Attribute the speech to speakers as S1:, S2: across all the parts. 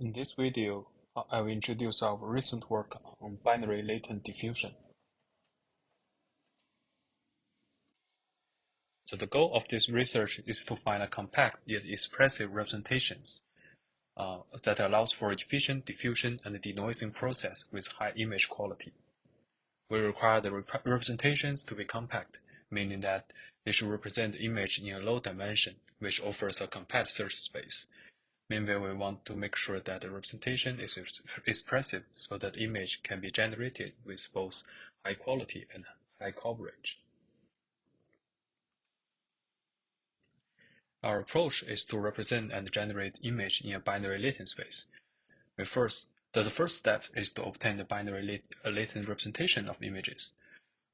S1: In this video, I will introduce our recent work on binary latent diffusion. So the goal of this research is to find a compact yet expressive representations that allows for efficient diffusion and denoising process with high image quality. We require the representations to be compact, meaning that they should represent the image in a low dimension, which offers a compact search space. Meanwhile, we want to make sure that the representation is expressive so that image can be generated with both high quality and high coverage. Our approach is to represent and generate image in a binary latent space. The first step is to obtain the binary latent representation of images.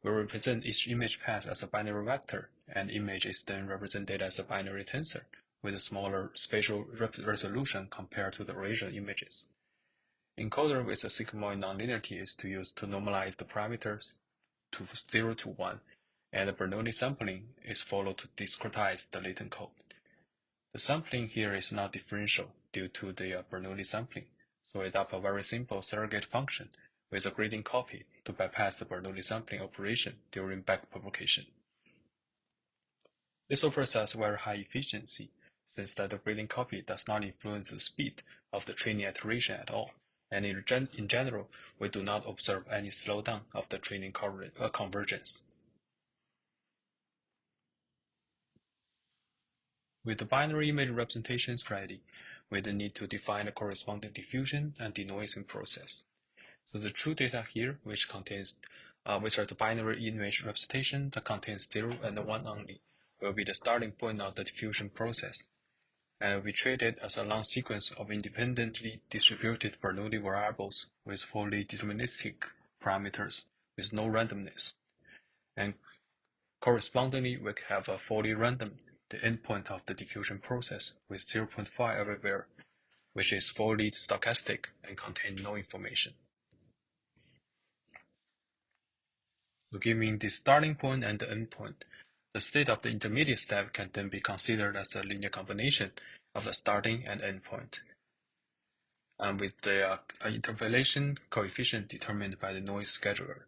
S1: We represent each image path as a binary vector, and image is then represented as a binary tensor with a smaller spatial resolution compared to the original images. Encoder with a sigmoid nonlinearity is used to normalize the parameters to 0 to 1, and the Bernoulli sampling is followed to discretize the latent code. The sampling here is not differential due to the Bernoulli sampling, so we adopt a very simple surrogate function with a gradient copy to bypass the Bernoulli sampling operation during backpropagation. This offers us very high efficiency, since that the gradient copy does not influence the speed of the training iteration at all, and in general, we do not observe any slowdown of the training convergence. With the binary image representations ready, we then need to define the corresponding diffusion and denoising process. So the true data here, which are the binary image representation that contains 0 and 1 only, will be the starting point of the diffusion process, and will be treated as a long sequence of independently distributed Bernoulli variables with fully deterministic parameters with no randomness. And correspondingly, we have a fully random, the endpoint of the diffusion process with 0.5 everywhere, which is fully stochastic and contains no information. So given the starting point and the endpoint, the state of the intermediate step can then be considered as a linear combination of the starting and end point, and with the interpolation coefficient determined by the noise scheduler.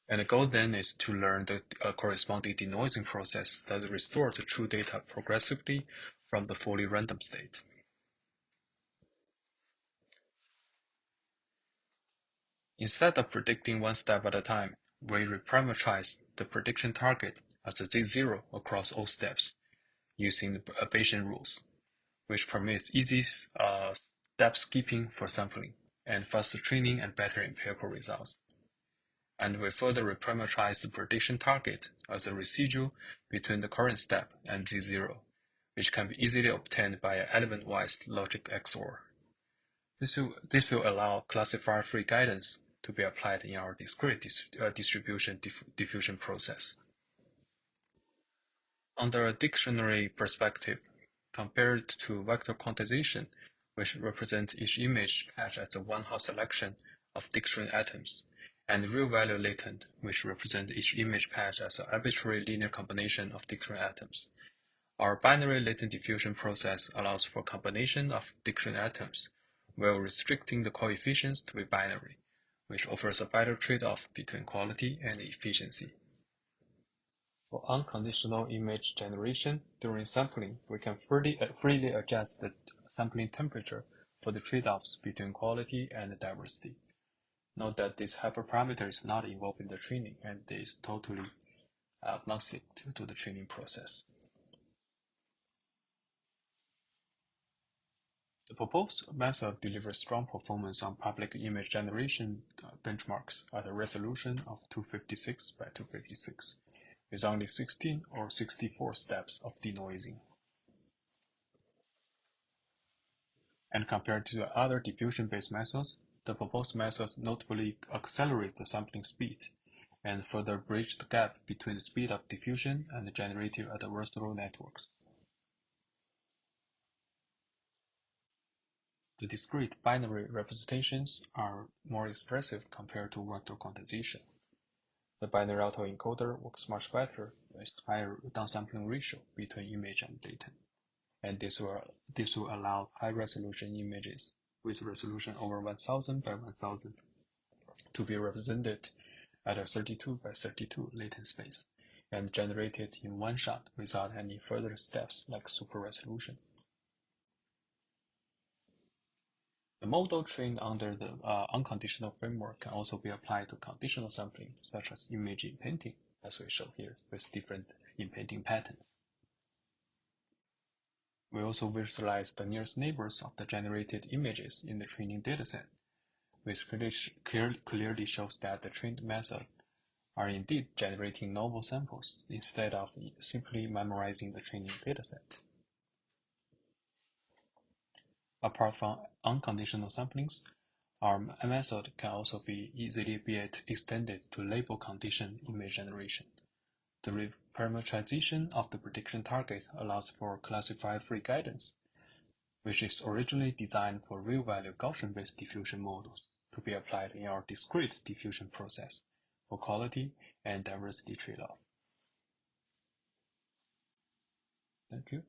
S1: And the goal then is to learn the corresponding denoising process that restores the true data progressively from the fully random state. Instead of predicting one step at a time, we reparameterize the prediction target as a Z0 across all steps using the Bayesian rules, which permits easy step skipping for sampling and faster training and better empirical results. And we further reparameterize the prediction target as a residual between the current step and Z0, which can be easily obtained by an element-wise logic XOR. This will allow classifier-free guidance to be applied in our discrete distribution diffusion process. Under a dictionary perspective, compared to vector quantization, which represents each image patch as a one-hot selection of dictionary atoms, and real-value latent, which represents each image patch as an arbitrary linear combination of dictionary atoms. Our binary latent diffusion process allows for combination of dictionary atoms while restricting the coefficients to be binary, which offers a better trade-off between quality and efficiency. For unconditional image generation during sampling, we can freely adjust the sampling temperature for the trade-offs between quality and diversity. Note that this hyperparameter is not involved in the training and is totally agnostic to the training process. The proposed method delivers strong performance on public image generation benchmarks at a resolution of 256 by 256, with only 16 or 64 steps of denoising. And compared to the other diffusion-based methods, the proposed method notably accelerates the sampling speed and further bridge the gap between the speed of diffusion and the generative adversarial networks. The discrete binary representations are more expressive compared to vector quantization. The binary autoencoder works much better with higher downsampling ratio between image and data. and this will allow high-resolution images with resolution over 1000 by 1000 to be represented at a 32 by 32 latent space and generated in one shot without any further steps like super resolution. The model trained under the unconditional framework can also be applied to conditional sampling, such as image inpainting, as we show here, with different inpainting patterns. We also visualize the nearest neighbors of the generated images in the training dataset, which clearly shows that the trained method are indeed generating novel samples instead of simply memorizing the training dataset. Apart from unconditional samplings, our method can also be easily extended to label condition image generation. The parameterization of the prediction target allows for classifier-free guidance, which is originally designed for real-value Gaussian-based diffusion models to be applied in our discrete diffusion process for quality and diversity trade-off. Thank you.